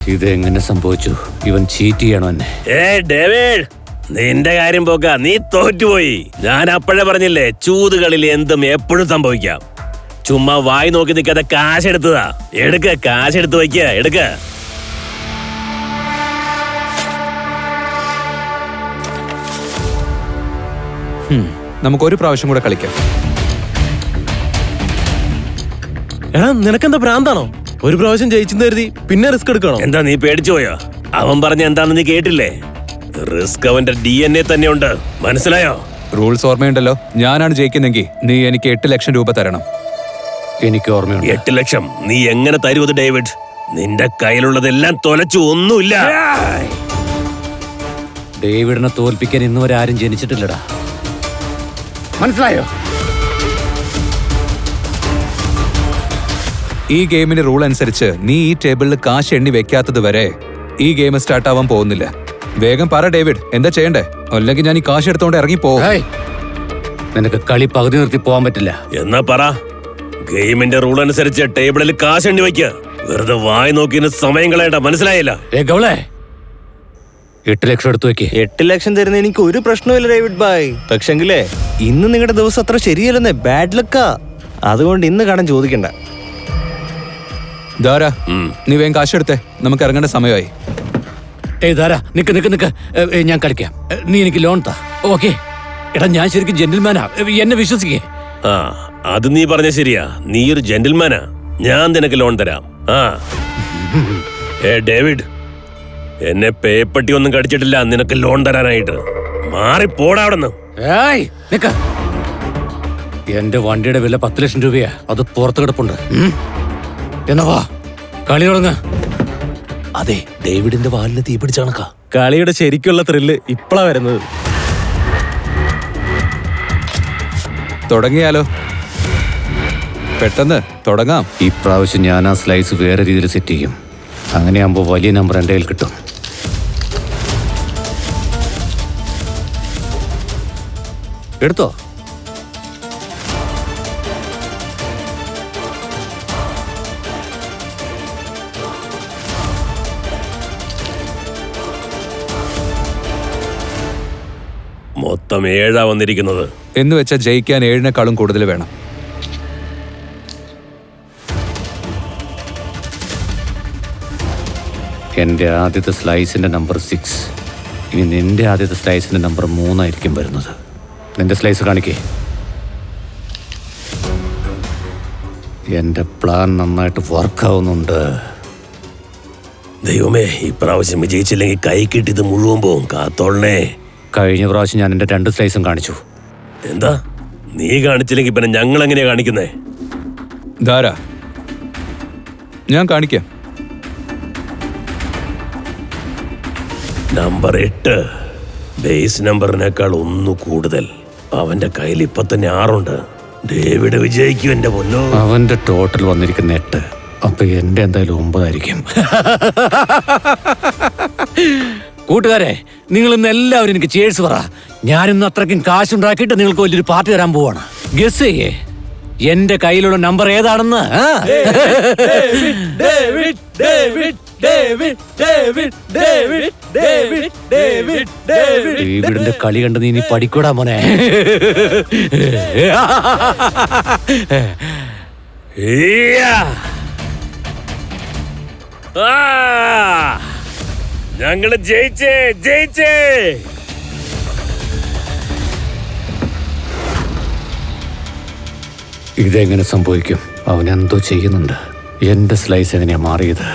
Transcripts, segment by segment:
ഇതെങ്ങനെ സംഭവിച്ചു? ഇവൻ ചീറ്റ് ചെയ്യണോ എന്നെ? ഡേവിഡ്, നിന്റെ കാര്യം പോക്ക, നീ തോറ്റുപോയി. ഞാൻ അപ്പോഴേ പറഞ്ഞില്ലേ, ചൂതുകളിൽ എന്തും എപ്പോഴും സംഭവിക്കാം. ചുമ്മാ വായി നോക്കി നിൽക്കാതെ കാശ് എടുത്തതാ. കാശ് എടുത്ത് വയ്ക്ക, എടുക്ക. നമുക്കൊരു പ്രാവശ്യം കൂടെ കളിക്കാം. എടാ, നിനക്കെന്താ ഭ്രാന്താണോ? ഒരു പ്രാവശ്യം ജയിച്ചെന്ന് കരുതി പിന്നെ റിസ്ക് എടുക്കണോ? എന്താ നീ പേടിച്ചു പോയോ? അവൻ പറഞ്ഞ എന്താണെന്ന് നീ കേട്ടില്ലേ? റിസ്ക് അവന്റെ DNA തന്നെയുണ്ട്, മനസ്സിലായോ? റൂൾസ് ഓർമ്മയുണ്ടല്ലോ. ഞാനാണ് ജയിക്കുന്നെങ്കിൽ നീ എനിക്ക് 8 ലക്ഷം രൂപ തരണം. എനിക്ക് ഓർമ്മയുണ്ട്. 8 ലക്ഷം നീ എങ്ങനെ തരുവത് ഡേവിഡ്? നിന്റെ കയ്യിലുള്ളതെല്ലാം തൊലച്ചു, ഒന്നുമില്ല. ഡേവിഡിനെ തോൽപ്പിക്കാൻ ഇന്നുവരെ ആരും ജനിച്ചിട്ടില്ലടാ, മനസ്സിലായോ? ഈ ഗെയിമിന്റെ റൂൾ അനുസരിച്ച് നീ ഈ ടേബിളിൽ കാശ് എണ്ണി വെക്കാത്തത് വരെ ഈ ഗെയിം സ്റ്റാർട്ട് ആവാൻ പോകുന്നില്ല. വേഗം പറ ഡേവിഡ്, എന്താ ചെയ്യണ്ടേ? അല്ലെങ്കിൽ ഞാൻ ഈ കാശ് എടുത്തോണ്ട് ഇറങ്ങി പോകും. നിനക്ക് കളി പകുതി നിർത്തി പോകാൻ പറ്റില്ല. എന്നാ പറ, ഗെയിമിന്റെ റൂൾ അനുസരിച്ച് ടേബിളിൽ കാശ് എണ്ണി വയ്ക്ക. വെറുതെ വായി നോക്കി സമയം കളയണ്ട, മനസ്സിലായില്ല? 8 ലക്ഷം എടുത്തു വെക്ക്. 8 ലക്ഷം തരുന്ന എനിക്ക് ഒരു പ്രശ്നമില്ല ഡേവിഡ് ബായ്. പക്ഷെങ്കിലേ ഇന്ന് നിങ്ങളുടെ ദിവസം അത്ര ശരിയല്ലെന്നേ, ബാഡ് ലക്കാ. അതുകൊണ്ട് ഇന്ന് കടം ചോദിക്കണ്ട. ധാരാ, നീ വേഗം കാശ് എടുത്തേ, നമുക്ക് ഇറങ്ങേണ്ട സമയമായി. ധാരാ, നിക്ക്, ഞാൻ കളിക്കാം. നീ എനിക്ക് ലോൺ താ, ഓക്കെ? എടാ, ഞാൻ ശരിക്കും ജെന്റിൽമാനാ, എന്നെ വിശ്വസിക്കേ. ആ, അത് നീ പറഞ്ഞ ശരിയാ. നീ ഒരു ജെന്റിൽമാനാ. ഞാൻ നിനക്ക് ലോൺ തരാം. ഡേവിഡ്, എന്നെ പേപ്പട്ടി ഒന്നും കടിച്ചിട്ടില്ല നിനക്ക് ലോൺ തരാനായിട്ട്. മാറിപ്പോടാ അവിടെന്ന്. എന്റെ വണ്ടിയുടെ വില 10 ലക്ഷം രൂപയാ. അത് പുറത്ത് കിടപ്പുണ്ട്. എന്നാ വാ, കളി തുടങ്ങ. അതെ, ഡേവിഡിന്റെ വാലിന് തീ പിടിച്ച കണക്കാ. കളിയുടെ ശരിക്കുള്ള ത്രില്ല് ഇപ്പളാ വരുന്നത്. തുടങ്ങിയാലോ? പെട്ടെന്ന് തുടങ്ങാം. ഈ പ്രാവശ്യം ഞാൻ ആ സ്ലൈസ് വേറെ രീതിയിൽ സെറ്റ് ചെയ്യും. അങ്ങനെയാകുമ്പോൾ വലിയ നമ്പർ എൻ്റെ കയ്യിൽ കിട്ടും. എടുത്തോ. മൊത്തം 7 വന്നിരിക്കുന്നത്. എന്ന് വെച്ചാൽ ജയിക്കാൻ 7-നേക്കാളും കൂടുതൽ വേണം. എൻ്റെ ആദ്യത്തെ സ്ലൈസിൻ്റെ നമ്പർ 6. ഇനി നിന്റെ ആദ്യത്തെ സ്ലൈസിൻ്റെ നമ്പർ 3 ആയിരിക്കും വരുന്നത്. നിന്റെ സ്ലൈസ് കാണിക്കേ. എൻ്റെ പ്ലാൻ നന്നായിട്ട് വർക്കാവുന്നുണ്ട്. ദൈവമേ, ഇപ്രാവശ്യം വിജയിച്ചില്ലെങ്കിൽ കൈ കിട്ടിയത് മുഴുവൻ പോവും. കാത്തോളണേ. കഴിഞ്ഞ പ്രാവശ്യം ഞാൻ എൻ്റെ 2 സ്ലൈസും കാണിച്ചു. എന്താ നീ കാണിച്ചില്ലെങ്കിൽ പിന്നെ ഞങ്ങൾ എങ്ങനെയാ കാണിക്കുന്നേ? ധാരാ, ഞാൻ കാണിക്കാം. നമ്പർ 8 ബേസ് നമ്പറിനേക്കാൾ 1 കൂടുതൽ. അവന്റെ കയ്യിൽ ഇപ്പൊ തന്നെ 6 ഉണ്ട്. ഡേവിഡ് വിജയിക്കും എന്റെ പൊന്നോ. അവന്റെ ടോട്ടൽ വന്നിരിക്കുന്ന 8. അപ്പൊ എന്റെ എന്തായാലും 9 ആയിരിക്കും. കൂട്ടുകാരെ, നിങ്ങൾ ഇന്ന് എല്ലാവരും എനിക്ക് ചേഴ്സ് പറ. ഞാനിന്ന് അത്രയ്ക്കും കാശുണ്ടാക്കിയിട്ട് നിങ്ങൾക്ക് വലിയൊരു പാർട്ടി തരാൻ പോവാണ്. ഗസ് ചെയ്യേ എന്റെ കയ്യിലുള്ള നമ്പർ ഏതാണെന്ന്. ഡേവിഡിന്റെ കളി കണ്ട് നീ ഇനി പഠിക്കൂടാ മോനെ. ഞങ്ങള് ജയിച്ചേ. ഇതെങ്ങനെ സംഭവിക്കും? അവൻ എന്തോ ചെയ്യുന്നുണ്ട്. എന്റെ സ്ലൈസ് എങ്ങനെയാ മാറിയത്?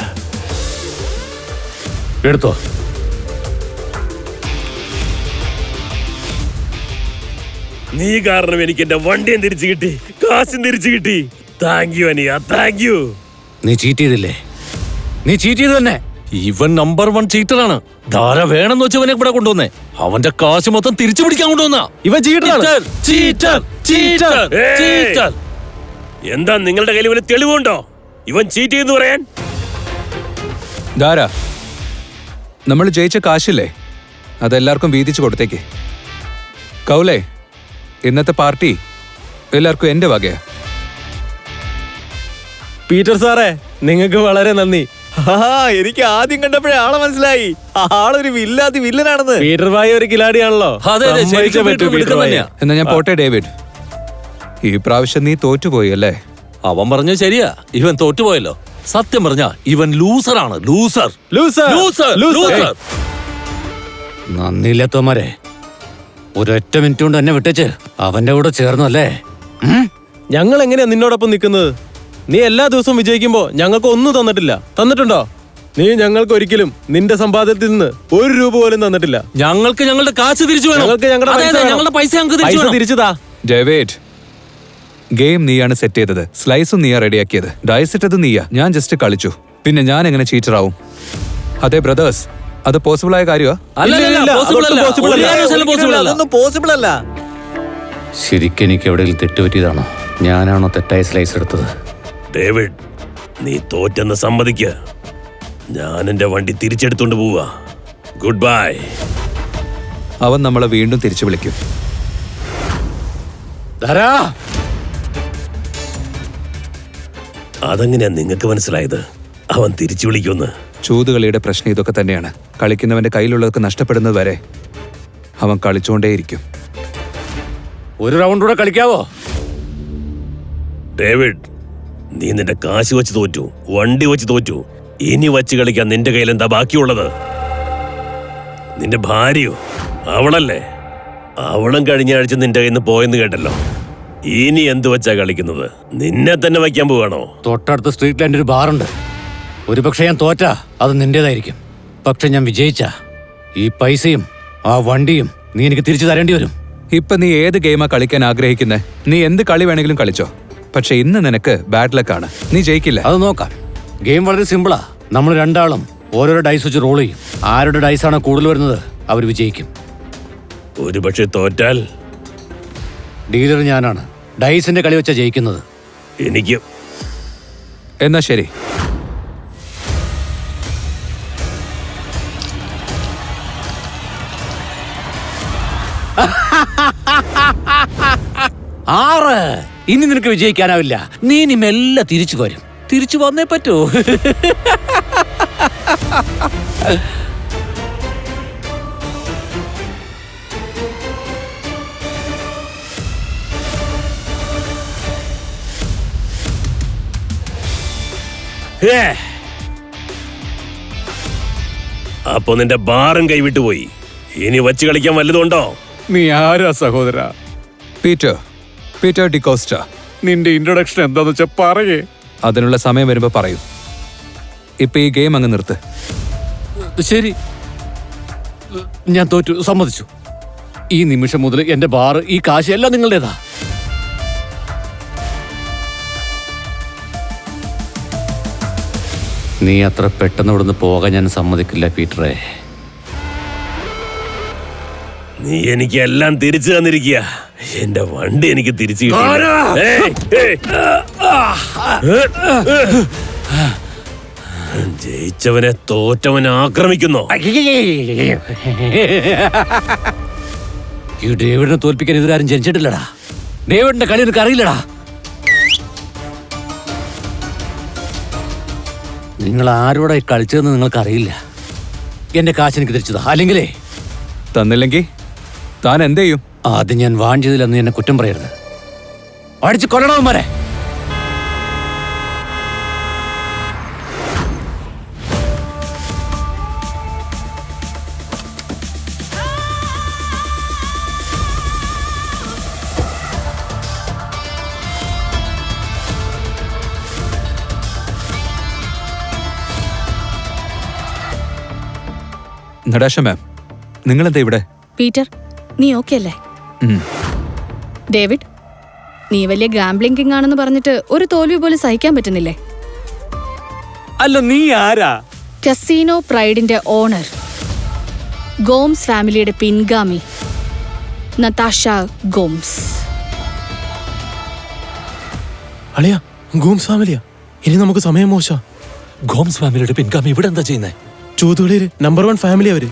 എടുത്തോ. നീ കാരണം എനിക്ക് എന്റെ വണ്ടിയും തിരിച്ചു കിട്ടി, കാശും തിരിച്ചു കിട്ടി. താങ്ക് യു അനിയ, താങ്ക് യു. നീ ചീറ്റ് ചെയ്തില്ലേ? നീ ചീറ്റ് ചെയ്ത് തന്നെ. ഇവൻ നമ്പർ 1 ചീറ്ററാണ്. ധാര വേണമെന്ന് വെച്ചവനെ ഇവിടെ കൊണ്ടുവന്നേ. അവന്റെ കാശ് മൊത്തം തിരിച്ചു പിടിക്കാൻ കൊണ്ടുവന്ന ഇവൻ ചീറ്റർ. എന്താ നിങ്ങളുടെ കയ്യിൽ ഇവന് തെളിവുണ്ടോ ഇവൻ ചീറ്റ് ചെയ്തെന്ന് പറയാൻ? ധാരാ, നമ്മൾ ജയിച്ച കാശില്ലേ, അതെല്ലാവർക്കും വീതിച്ചു കൊടുത്തേക്ക്. കൗലേ, ഇന്നത്തെ പാർട്ടി എല്ലാവർക്കും എന്റെ വകയാ. പീറ്റർ സാറേ, നിങ്ങൾക്ക് വളരെ നന്ദി. എനിക്ക് ആദ്യം കണ്ടപ്പോഴേ ആളെ മനസ്സിലായി. ആളൊരു വില്ലാതി വില്ലനാണെന്ന്. പീറ്റർ ഭായി ഒരു കിലാടിയാണല്ലോ. അതെ, അതെ, ശരിക്കും പീറ്റർ മിടുക്കൻ തന്നെയാ. എന്നാ ഞാൻ പോട്ടെ ഡേവിഡ്. ഈ പ്രാവശ്യം നീ തോറ്റുപോയി അല്ലേ? അവൻ പറഞ്ഞത് ശരിയാ, ഇവൻ തോറ്റുപോയല്ലോ. സത്യം പറഞ്ഞ ഇവൻ ലൂസറാണ്. ലൂസർ. നന്ദിയില്ലാത്തവന്മാരെ, ഒരൊറ്റ മിനിറ്റ് കൊണ്ട് എന്നെ വിട്ടേച്ച് അവന്റെ കൂടെ ചേർന്നു അല്ലേ? ഞങ്ങൾ എങ്ങനെയാ നിന്നോടൊപ്പം നിൽക്കുന്നത്? നീ എല്ലാ ദിവസവും വിജയിക്കുമ്പോ ഞങ്ങൾക്ക് ഒന്നും തന്നിട്ടുണ്ടോ? നീ ഞങ്ങൾക്ക് ഒരിക്കലും നിന്റെ സമ്പാദ്യത്തിൽ നിന്ന് 1 രൂപ പോലും തന്നിട്ടില്ല. ഞങ്ങൾക്ക് ഞങ്ങളുടെ കാശ് തിരിച്ചു വേണം. ഞങ്ങൾക്ക് ഞങ്ങളുടെ പൈസ ഞങ്ങൾക്ക് തിരിച്ചുതാ. ഡേവിഡ്, ഗെയിം നീയാണ് സെറ്റ് ചെയ്തത്, സ്ലൈസും നീയാ റെഡിയാക്കിയത്, ഡൈസ് ഇട്ടത് നീയാ, ഞാൻ ജസ്റ്റ് കളിച്ചു. പിന്നെ ഞാൻ എങ്ങനെ ചീറ്റർ ആവും? അതെ ബ്രദേഴ്സ്, അത് പോസിബിൾ ആയ കാര്യമാ? അതൊന്നും പോസിബിൾ അല്ല. ശരിക്കും എനിക്ക് എവിടെയെങ്കിലും തെറ്റുപറ്റിയതാണോ? ഞാനാണോ തെറ്റായ സ്ലൈസ് എടുത്തത്? ഡേവിഡ്, നീ തോറ്റെന്ന് സമ്മതിക്ക. ഞാൻ എന്റെ വണ്ടി തിരിച്ചെടുത്തോണ്ട് പോവാ. Good bye. അവൻ നമ്മളെ വീണ്ടും തിരിച്ചു വിളിക്കും. അതെങ്ങനെയാ നിങ്ങൾക്ക് മനസ്സിലായത് അവൻ തിരിച്ചു വിളിക്കുമെന്ന്? ചൂതുകളിയുടെ പ്രശ്നം ഇതൊക്കെ തന്നെയാണ്. കളിക്കുന്നവന്റെ കയ്യിലുള്ളതൊക്കെ നഷ്ടപ്പെടുന്നത് വരെ അവൻ കളിച്ചുകൊണ്ടേയിരിക്കും. ഒരു റൗണ്ട് കൂടെ കളിക്കാവോ? ഡേവിഡ്, നീ നിന്റെ കാശ് വെച്ച് തോറ്റു, വണ്ടി വെച്ച് തോറ്റു. ഇനി വച്ച് കളിക്കാൻ നിന്റെ കയ്യിൽ എന്താ ബാക്കിയുള്ളത്? നിന്റെ ഭാര്യയോ? അവളല്ലേ? അവളും കഴിഞ്ഞ ആഴ്ച നിന്റെ കയ്യിൽ നിന്ന് പോയെന്ന് കേട്ടല്ലോ. ഇനി എന്ത് വെച്ചാ കളിക്കുന്നത്? നിന്നെ തന്നെ വയ്ക്കാൻ പോവാണോ? തൊട്ടടുത്ത സ്ട്രീറ്റിൽ എൻ്റെ ഒരു ബാറുണ്ട്. ഒരു പക്ഷെ ഞാൻ തോറ്റാ അത് നിന്റേതായിരിക്കും. പക്ഷെ ഞാൻ വിജയിച്ച ഈ പൈസയും ആ വണ്ടിയും നീ എനിക്ക് തിരിച്ചു തരേണ്ടി വരും. ഇപ്പൊ നീ ഏത് ഗെയിമാ കളിക്കാൻ ആഗ്രഹിക്കുന്നേ? നീ എന്ത് കളി വേണമെങ്കിലും കളിച്ചോ. പക്ഷെ ഇന്ന് നിനക്ക് ബാഡ് ലക്ക് ആണ്, നീ ജയിക്കില്ല. അത് നോക്കാം. ഗെയിം വളരെ സിമ്പിളാ. നമ്മൾ രണ്ടാളും ഓരോരോ ഡൈസ് വെച്ച് റോൾ ചെയ്യും. ആരുടെ ഡൈസാണ് കൂടുതൽ വരുന്നത് അവർ വിജയിക്കും. ഒരു പക്ഷെ തോറ്റാൽ ഡീലർ ഞാനാണ്. ഡൈസിന്റെ കളി വെച്ചാ ജയിക്കുന്നത്. എനിക്ക് എന്നാ ശരി. ആറ്. ഇനി നിനക്ക് വിജയിക്കാനാവില്ല. നീ ഇനി മെല്ലെ തിരിച്ചു വരും. തിരിച്ചു വന്നേ പറ്റൂ. അപ്പൊ നിന്റെ ബാറും കൈവിട്ടു പോയി. ഇനി വച്ച് കളിക്കാൻ വല്ലതുണ്ടോ? നീ ആരാ സഹോദര? പീറ്റർ ഡിക്കോസ്റ്റ. നിന്റെ ഇൻട്രൊഡക്ഷൻ എന്താന്ന് വെച്ചാ പറയേ. അതിനുള്ള സമയം വരുമ്പോ പറയൂ. ഇപ്പൊ ഈ ഗെയിം അങ്ങ് നിർത്ത്. ശരി, ഞാൻ തോറ്റു, സമ്മതിച്ചു. ഈ നിമിഷം മുതൽ എന്റെ ബാർ, ഈ കാശ് എല്ലാം നിങ്ങളുടേതാ. നീ അത്ര പെട്ടെന്ന് ഇവിടുന്ന് പോകാൻ ഞാൻ സമ്മതിക്കില്ല പീറ്ററെ. നീ എനിക്ക് എല്ലാം തിരിച്ചു തന്നിരിക്കുക. എന്റെ വണ്ടി എനിക്ക് തിരിച്ചു ജയിച്ചവനെ തോറ്റവനെ ആക്രമിക്കുന്നു. ഈ ഡേവിഡിനെ തോൽപ്പിക്കാൻ ഇതുവരാരും ജനിച്ചിട്ടില്ലടാ. ഡേവിഡിന്റെ കളി നിനക്ക് അറിയില്ലടാ. നിങ്ങൾ ആരോടെ കളിച്ചതെന്ന് നിങ്ങൾക്ക് അറിയില്ല. എന്റെ കാശ് എനിക്ക് തിരിച്ചതാ. അല്ലെങ്കിലേ തന്നില്ലെങ്കിൽ താൻ എന്ത് ചെയ്യും? ആദ്യം ഞാൻ വാൺ ചെയ്തില്ലെന്ന് എന്നെ കുറ്റം പറയരുത്. അടിച്ച് കൊല്ലണവന്മാരെ. നടാശ മാം, നിങ്ങളെന്താ ഇവിടെ? പീറ്റർ, നീ ഓക്കെ അല്ലേ? ഡേവിഡ്, നീ വലിയ ഗാംബ്ലിംഗ് കിങ് ആണെന്ന് പറഞ്ഞിട്ട് ഒരു തോൽവി പോലും സഹിക്കാൻ പറ്റുന്നില്ലേ? അല്ല, നീ ആരാ? കസീനോ പ്രൈഡിന്റെ ഓണർ, ഗോംസ് ഫാമിലിയുടെ പിൻഗാമി നതാഷ ഗോംസ്. അളിയാ, ഗോംസ് ഫാമിലിയാ. ഇനി നമുക്ക് സമയം മോശം. ഗോംസ് ഫാമിലിയുടെ പിൻഗാമി ഇവിടെ എന്താ ചെയ്യുന്നേ? ചൂതുകളിയിൽ നമ്പർ 1 ഫാമിലി അവര്.